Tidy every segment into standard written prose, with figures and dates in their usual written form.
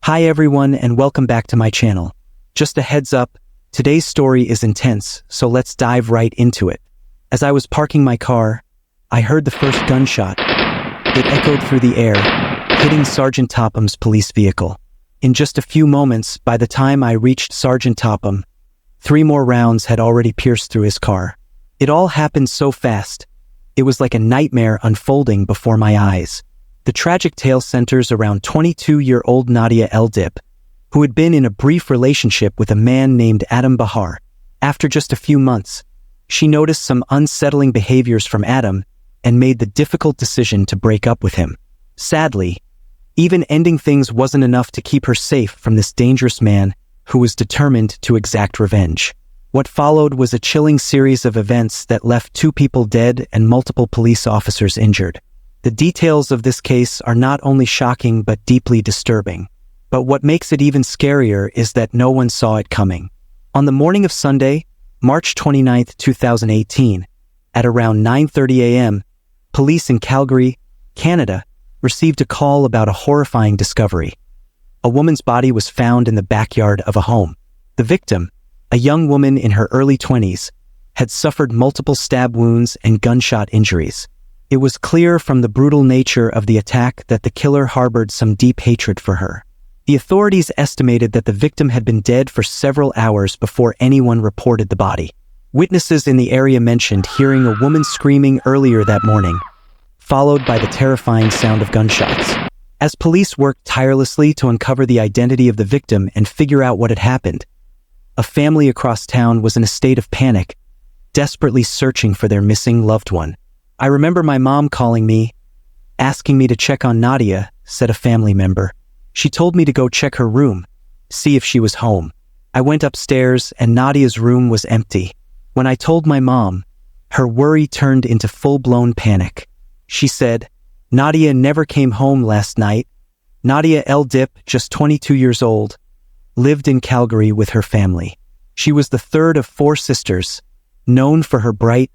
Hi everyone and welcome back to my channel. Just a heads up, today's story is intense, so let's dive right into it. As I was parking my car, I heard the first gunshot. It echoed through the air, hitting Sergeant Topham's police vehicle. In just a few moments, by the time I reached Sergeant Topham, 3 more rounds had already pierced through his car. It all happened so fast. It was like a nightmare unfolding before my eyes. The tragic tale centers around 22-year-old Nadia El Dib, who had been in a brief relationship with a man named Adam Bahar. After just a few months, she noticed some unsettling behaviors from Adam and made the difficult decision to break up with him. Sadly, even ending things wasn't enough to keep her safe from this dangerous man who was determined to exact revenge. What followed was a chilling series of events that left 2 people dead and multiple police officers injured. The details of this case are not only shocking but deeply disturbing. But what makes it even scarier is that no one saw it coming. On the morning of Sunday, March 29, 2018, at around 9:30 a.m., police in Calgary, Canada, received a call about a horrifying discovery. A woman's body was found in the backyard of a home. The victim, a young woman in her early 20s, had suffered multiple stab wounds and gunshot injuries. It was clear from the brutal nature of the attack that the killer harbored some deep hatred for her. The authorities estimated that the victim had been dead for several hours before anyone reported the body. Witnesses in the area mentioned hearing a woman screaming earlier that morning, followed by the terrifying sound of gunshots. As police worked tirelessly to uncover the identity of the victim and figure out what had happened, a family across town was in a state of panic, desperately searching for their missing loved one. "I remember my mom calling me, asking me to check on Nadia," said a family member. "She told me to go check her room, see if she was home. I went upstairs and Nadia's room was empty. When I told my mom, her worry turned into full-blown panic. She said, 'Nadia never came home last night.'" Nadia El Dib, just 22 years old, lived in Calgary with her family. She was the third of 4 sisters, known for her bright,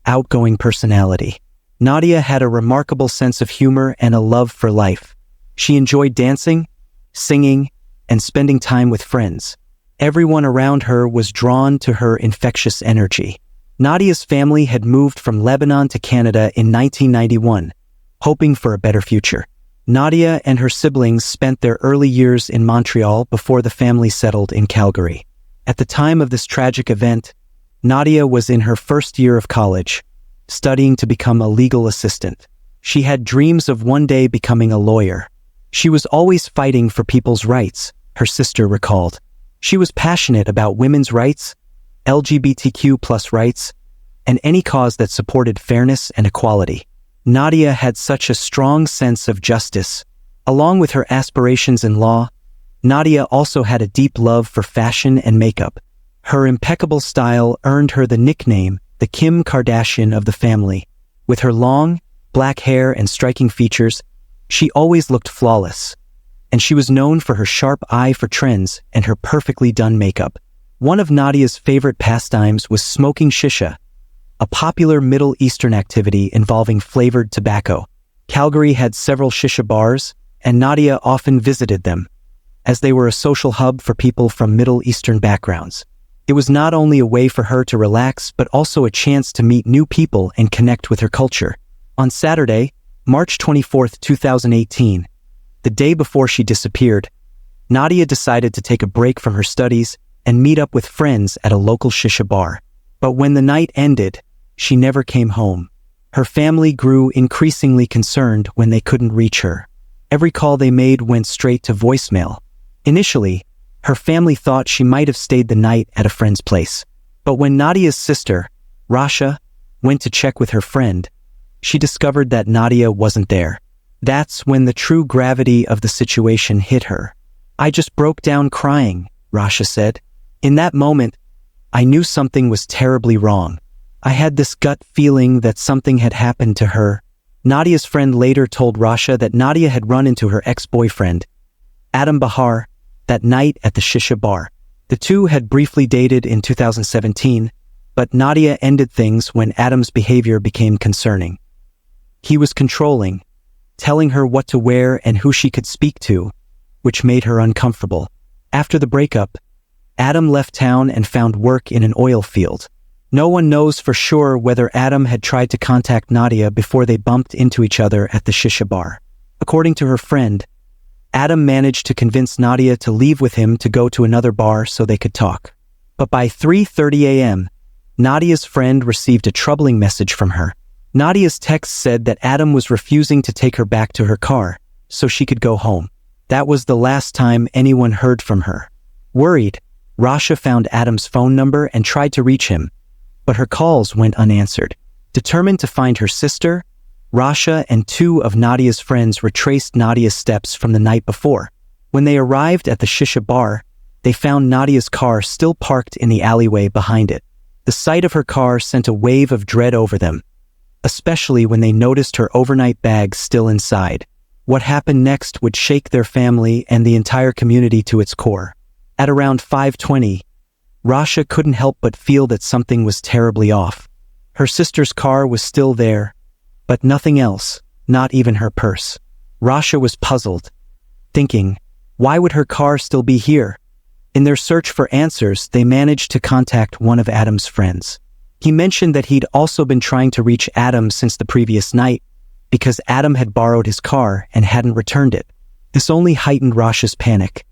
outgoing personality. Nadia had a remarkable sense of humor and a love for life. She enjoyed dancing, singing, and spending time with friends. Everyone around her was drawn to her infectious energy. Nadia's family had moved from Lebanon to Canada in 1991, hoping for a better future. Nadia and her siblings spent their early years in Montreal before the family settled in Calgary. At the time of this tragic event, Nadia was in her first year of college, studying to become a legal assistant. She had dreams of one day becoming a lawyer. She was always fighting for people's rights, her sister recalled. She was passionate about women's rights, LGBTQ+ rights, and any cause that supported fairness and equality. Nadia had such a strong sense of justice. Along with her aspirations in law, Nadia also had a deep love for fashion and makeup. Her impeccable style earned her the nickname, the Kim Kardashian of the family. With her long, black hair and striking features, she always looked flawless. And she was known for her sharp eye for trends and her perfectly done makeup. One of Nadia's favorite pastimes was smoking shisha, a popular Middle Eastern activity involving flavored tobacco. Calgary had several shisha bars, and Nadia often visited them, as they were a social hub for people from Middle Eastern backgrounds. It was not only a way for her to relax but also a chance to meet new people and connect with her culture. On Saturday, March 24, 2018, the day before she disappeared, Nadia decided to take a break from her studies and meet up with friends at a local shisha bar. But when the night ended, she never came home. Her family grew increasingly concerned when they couldn't reach her. Every call they made went straight to voicemail. Initially, her family thought she might have stayed the night at a friend's place. But when Nadia's sister, Rasha, went to check with her friend, she discovered that Nadia wasn't there. That's when the true gravity of the situation hit her. "I just broke down crying," Rasha said. "In that moment, I knew something was terribly wrong. I had this gut feeling that something had happened to her." Nadia's friend later told Rasha that Nadia had run into her ex-boyfriend, Adam Bahar, that night at the shisha bar. The two had briefly dated in 2017, but Nadia ended things when Adam's behavior became concerning. He was controlling, telling her what to wear and who she could speak to, which made her uncomfortable. After the breakup, Adam left town and found work in an oil field. No one knows for sure whether Adam had tried to contact Nadia before they bumped into each other at the shisha bar. According to her friend, Adam managed to convince Nadia to leave with him to go to another bar so they could talk. But by 3:30 a.m., Nadia's friend received a troubling message from her. Nadia's text said that Adam was refusing to take her back to her car so she could go home. That was the last time anyone heard from her. Worried, Rasha found Adam's phone number and tried to reach him, but her calls went unanswered. Determined to find her sister, Rasha and two of Nadia's friends retraced Nadia's steps from the night before. When they arrived at the shisha bar, they found Nadia's car still parked in the alleyway behind it. The sight of her car sent a wave of dread over them, especially when they noticed her overnight bag still inside. What happened next would shake their family and the entire community to its core. At around 5:20, Rasha couldn't help but feel that something was terribly off. Her sister's car was still there, but nothing else, not even her purse. Rasha was puzzled, thinking, why would her car still be here? In their search for answers, they managed to contact one of Adam's friends. He mentioned that he'd also been trying to reach Adam since the previous night because Adam had borrowed his car and hadn't returned it. This only heightened Rasha's panic.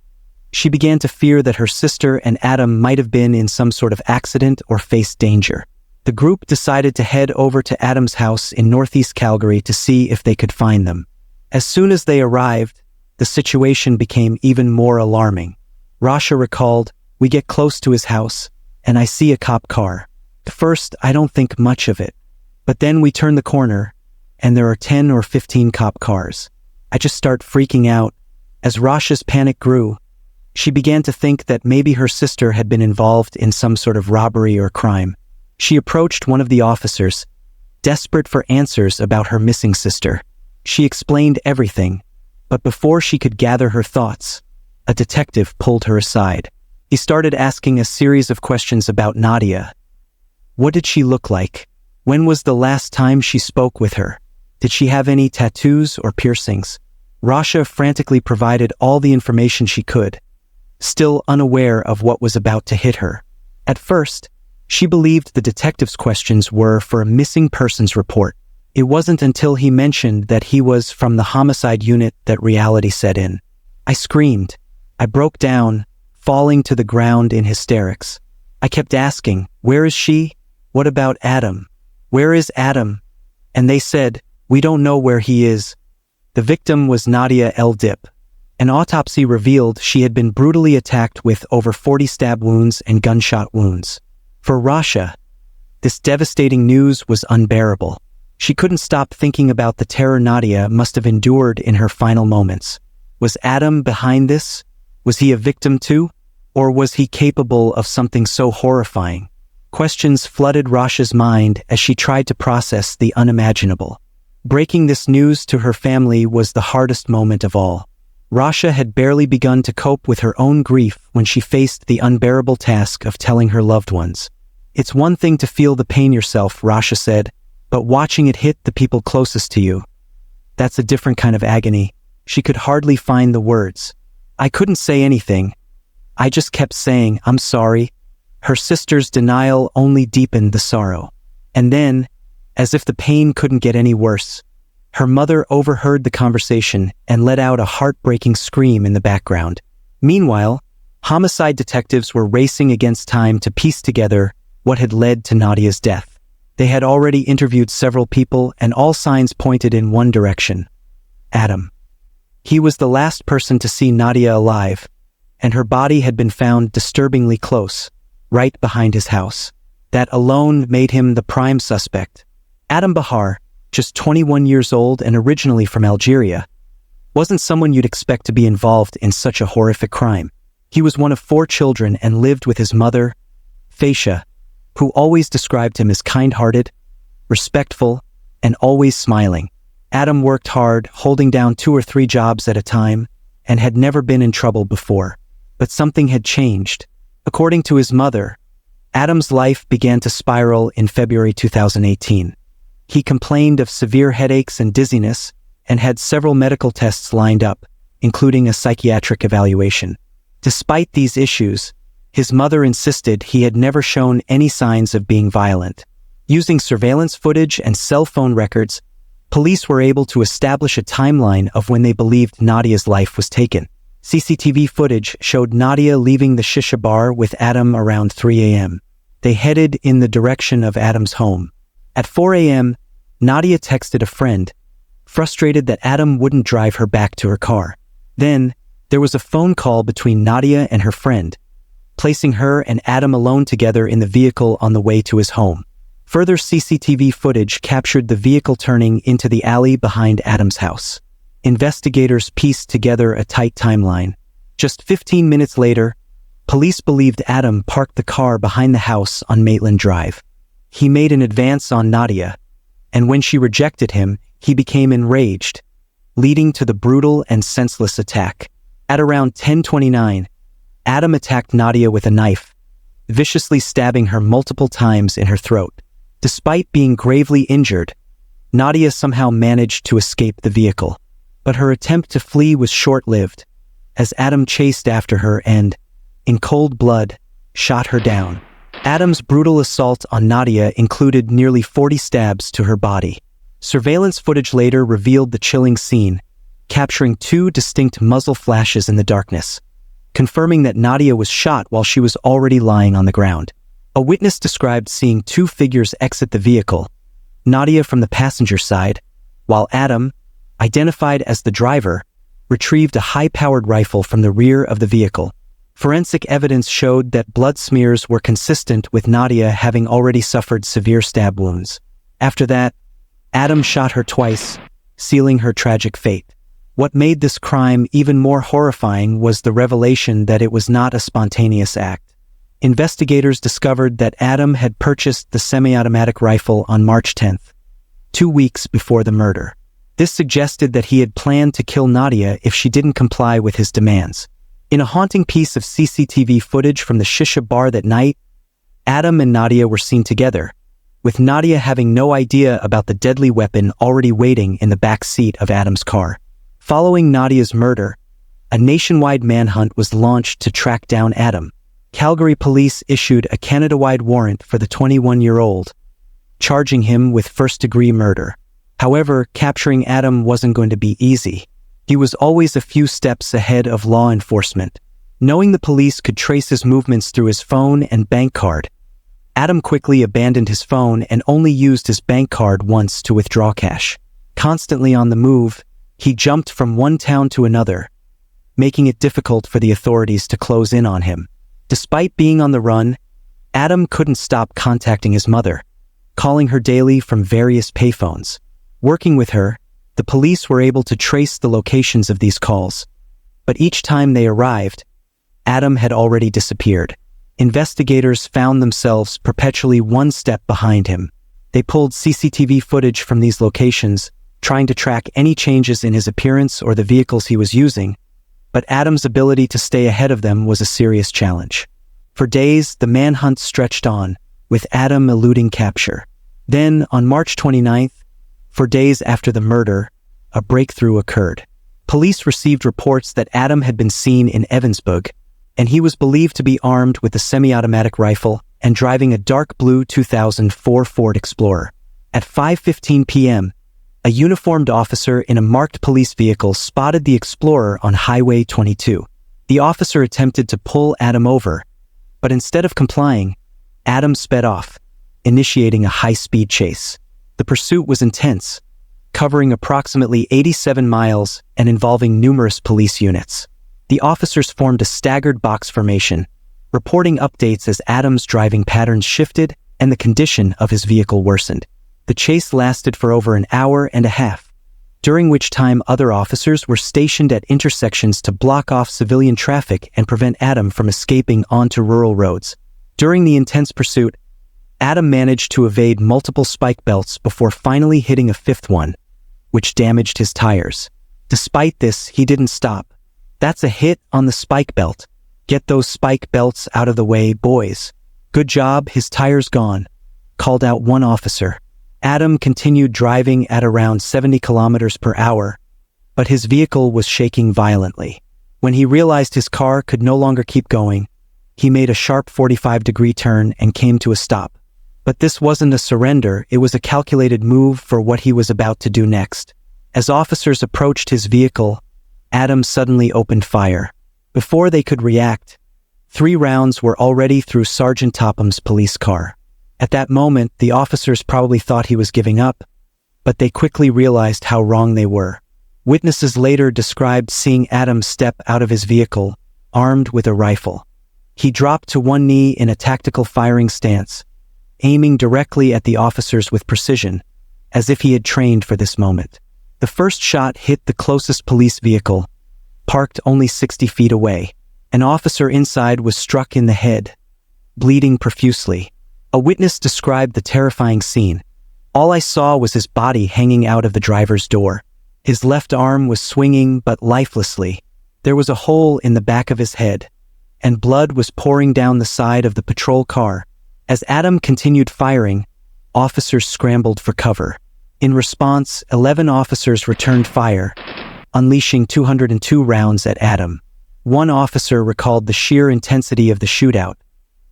She began to fear that her sister and Adam might have been in some sort of accident or faced danger. The group decided to head over to Adam's house in northeast Calgary to see if they could find them. As soon as they arrived, the situation became even more alarming. Rasha recalled, "We get close to his house, and I see a cop car. At first, I don't think much of it. But then we turn the corner, and there are 10 or 15 cop cars. I just start freaking out." As Rasha's panic grew, she began to think that maybe her sister had been involved in some sort of robbery or crime. She approached one of the officers, desperate for answers about her missing sister. She explained everything, but before she could gather her thoughts, a detective pulled her aside. He started asking a series of questions about Nadia. What did she look like? When was the last time she spoke with her? Did she have any tattoos or piercings? Rasha frantically provided all the information she could, still unaware of what was about to hit her. At first, she believed the detective's questions were for a missing persons report. It wasn't until he mentioned that he was from the homicide unit that reality set in. I screamed. I broke down, falling to the ground in hysterics. I kept asking, "Where is she? What about Adam? Where is Adam?" And they said, "We don't know where he is." The victim was Nadia El Dib. An autopsy revealed she had been brutally attacked with over 40 stab wounds and gunshot wounds. For Rasha, this devastating news was unbearable. She couldn't stop thinking about the terror Nadia must have endured in her final moments. Was Adam behind this? Was he a victim too? Or was he capable of something so horrifying? Questions flooded Rasha's mind as she tried to process the unimaginable. Breaking this news to her family was the hardest moment of all. Rasha had barely begun to cope with her own grief when she faced the unbearable task of telling her loved ones. "It's one thing to feel the pain yourself," Rasha said, "but watching it hit the people closest to you, that's a different kind of agony." She could hardly find the words. "I couldn't say anything. I just kept saying, 'I'm sorry.'" Her sister's denial only deepened the sorrow. And then, as if the pain couldn't get any worse, her mother overheard the conversation and let out a heartbreaking scream in the background. Meanwhile, homicide detectives were racing against time to piece together what had led to Nadia's death. They had already interviewed several people, and all signs pointed in one direction: Adam. He was the last person to see Nadia alive, and her body had been found disturbingly close, right behind his house. That alone made him the prime suspect. Adam Bahar, just 21 years old and originally from Algeria, wasn't someone you'd expect to be involved in such a horrific crime. He was one of 4 children and lived with his mother, Faisha, who always described him as kind-hearted, respectful, and always smiling. Adam worked hard, holding down 2 or 3 jobs at a time, and had never been in trouble before. But something had changed. According to his mother, Adam's life began to spiral in February 2018. He complained of severe headaches and dizziness and had several medical tests lined up, including a psychiatric evaluation. Despite these issues, his mother insisted he had never shown any signs of being violent. Using surveillance footage and cell phone records, police were able to establish a timeline of when they believed Nadia's life was taken. CCTV footage showed Nadia leaving the shisha bar with Adam around 3 a.m. They headed in the direction of Adam's home. At 4 a.m., Nadia texted a friend, frustrated that Adam wouldn't drive her back to her car. Then, there was a phone call between Nadia and her friend, placing her and Adam alone together in the vehicle on the way to his home. Further CCTV footage captured the vehicle turning into the alley behind Adam's house. Investigators pieced together a tight timeline. Just 15 minutes later, police believed Adam parked the car behind the house on Maitland Drive. He made an advance on Nadia, and when she rejected him, he became enraged, leading to the brutal and senseless attack. At around 10:29, Adam attacked Nadia with a knife, viciously stabbing her multiple times in her throat. Despite being gravely injured, Nadia somehow managed to escape the vehicle. But her attempt to flee was short-lived, as Adam chased after her and, in cold blood, shot her down. Adam's brutal assault on Nadia included nearly 40 stabs to her body. Surveillance footage later revealed the chilling scene, capturing 2 distinct muzzle flashes in the darkness, confirming that Nadia was shot while she was already lying on the ground. A witness described seeing 2 figures exit the vehicle, Nadia from the passenger side, while Adam, identified as the driver, retrieved a high-powered rifle from the rear of the vehicle. Forensic evidence showed that blood smears were consistent with Nadia having already suffered severe stab wounds. After that, Adam shot her twice, sealing her tragic fate. What made this crime even more horrifying was the revelation that it was not a spontaneous act. Investigators discovered that Adam had purchased the semi-automatic rifle on March 10th, 2 weeks before the murder. This suggested that he had planned to kill Nadia if she didn't comply with his demands. In a haunting piece of CCTV footage from the shisha bar that night, Adam and Nadia were seen together, with Nadia having no idea about the deadly weapon already waiting in the back seat of Adam's car. Following Nadia's murder, a nationwide manhunt was launched to track down Adam. Calgary police issued a Canada-wide warrant for the 21-year-old, charging him with first-degree murder. However, capturing Adam wasn't going to be easy. He was always a few steps ahead of law enforcement. Knowing the police could trace his movements through his phone and bank card, Adam quickly abandoned his phone and only used his bank card once to withdraw cash. Constantly on the move, he jumped from one town to another, making it difficult for the authorities to close in on him. Despite being on the run, Adam couldn't stop contacting his mother, calling her daily from various payphones. Working with her, the police were able to trace the locations of these calls. But each time they arrived, Adam had already disappeared. Investigators found themselves perpetually one step behind him. They pulled CCTV footage from these locations, trying to track any changes in his appearance or the vehicles he was using, but Adam's ability to stay ahead of them was a serious challenge. For days, the manhunt stretched on, with Adam eluding capture. Then, on March 29th, for days after the murder, a breakthrough occurred. Police received reports that Adam had been seen in Evansburg, and he was believed to be armed with a semi-automatic rifle and driving a dark blue 2004 Ford Explorer. At 5:15 p.m., a uniformed officer in a marked police vehicle spotted the Explorer on Highway 22. The officer attempted to pull Adam over, but instead of complying, Adam sped off, initiating a high-speed chase. The pursuit was intense, covering approximately 87 miles and involving numerous police units. The officers formed a staggered box formation, reporting updates as Adam's driving patterns shifted and the condition of his vehicle worsened. The chase lasted for over an hour and a half, during which time other officers were stationed at intersections to block off civilian traffic and prevent Adam from escaping onto rural roads. During the intense pursuit, Adam managed to evade multiple spike belts before finally hitting a fifth one, which damaged his tires. Despite this, he didn't stop. "That's a hit on the spike belt. Get those spike belts out of the way, boys." "Good job, his tire's gone," called out one officer. Adam continued driving at around 70 kilometers per hour, but his vehicle was shaking violently. When he realized his car could no longer keep going, he made a sharp 45-degree turn and came to a stop. But this wasn't a surrender, it was a calculated move for what he was about to do next. As officers approached his vehicle, Adam suddenly opened fire. Before they could react, 3 rounds were already through Sergeant Topham's police car. At that moment, the officers probably thought he was giving up, but they quickly realized how wrong they were. Witnesses later described seeing Adam step out of his vehicle, armed with a rifle. He dropped to one knee in a tactical firing stance, aiming directly at the officers with precision, as if he had trained for this moment. The first shot hit the closest police vehicle, parked only 60 feet away. An officer inside was struck in the head, bleeding profusely. A witness described the terrifying scene. All I saw was his body hanging out of the driver's door. His left arm was swinging but lifelessly. There was a hole in the back of his head, and blood was pouring down the side of the patrol car. As Adam continued firing, officers scrambled for cover. In response, 11 officers returned fire, unleashing 202 rounds at Adam. One officer recalled the sheer intensity of the shootout.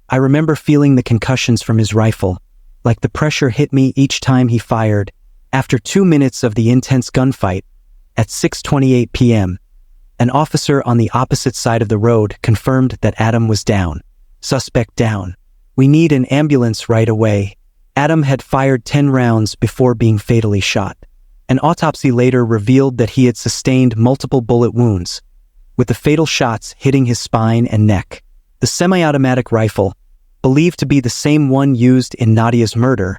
"I remember feeling the concussions from his rifle, like the pressure hit me each time he fired." After 2 minutes of the intense gunfight, at 6:28 p.m., an officer on the opposite side of the road confirmed that Adam was down. "Suspect down. We need an ambulance right away." Adam had fired 10 rounds before being fatally shot. An autopsy later revealed that he had sustained multiple bullet wounds, with the fatal shots hitting his spine and neck. The semi-automatic rifle, believed to be the same one used in Nadia's murder,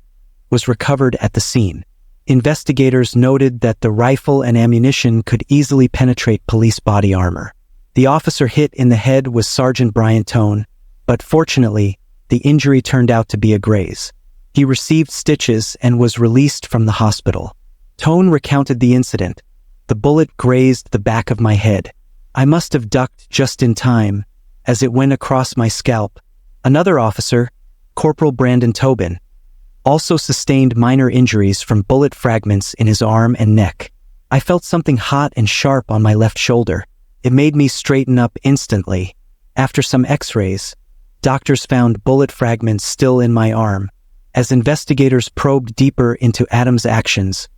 was recovered at the scene. Investigators noted that the rifle and ammunition could easily penetrate police body armor. The officer hit in the head was Sergeant Brian Tone, but fortunately, the injury turned out to be a graze. He received stitches and was released from the hospital. Tone recounted the incident. "The bullet grazed the back of my head. I must have ducked just in time, as it went across my scalp." Another officer, Corporal Brandon Tobin, also sustained minor injuries from bullet fragments in his arm and neck. "I felt something hot and sharp on my left shoulder. It made me straighten up instantly. After some x-rays, doctors found bullet fragments still in my arm." As investigators probed deeper into Adam's actions,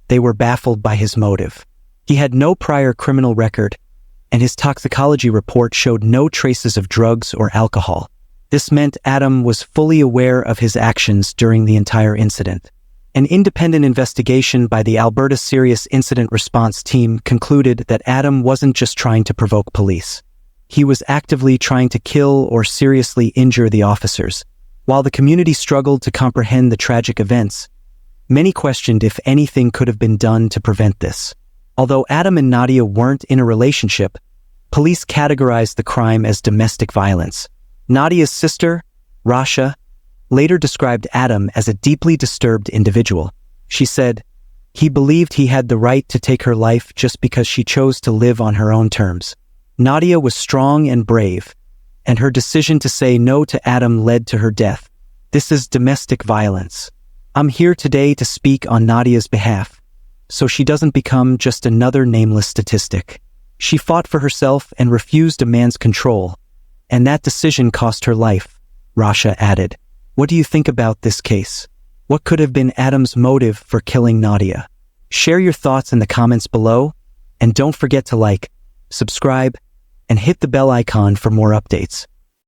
they were baffled by his motive. He had no prior criminal record, and his toxicology report showed no traces of drugs or alcohol. This meant Adam was fully aware of his actions during the entire incident. An independent investigation by the Alberta Serious Incident Response Team concluded that Adam wasn't just trying to provoke police. He was actively trying to kill or seriously injure the officers. While the community struggled to comprehend the tragic events, many questioned if anything could have been done to prevent this. Although Adam and Nadia weren't in a relationship, police categorized the crime as domestic violence. Nadia's sister, Rasha, later described Adam as a deeply disturbed individual. She said, "He believed he had the right to take her life just because she chose to live on her own terms." Nadia was strong and brave, and her decision to say no to Adam led to her death. This is domestic violence. I'm here today to speak on Nadia's behalf, so she doesn't become just another nameless statistic. She fought for herself and refused a man's control, and that decision cost her life, Rasha added. What do you think about this case? What could have been Adam's motive for killing Nadia? Share your thoughts in the comments below, and don't forget to like, subscribe, and hit the bell icon for more updates.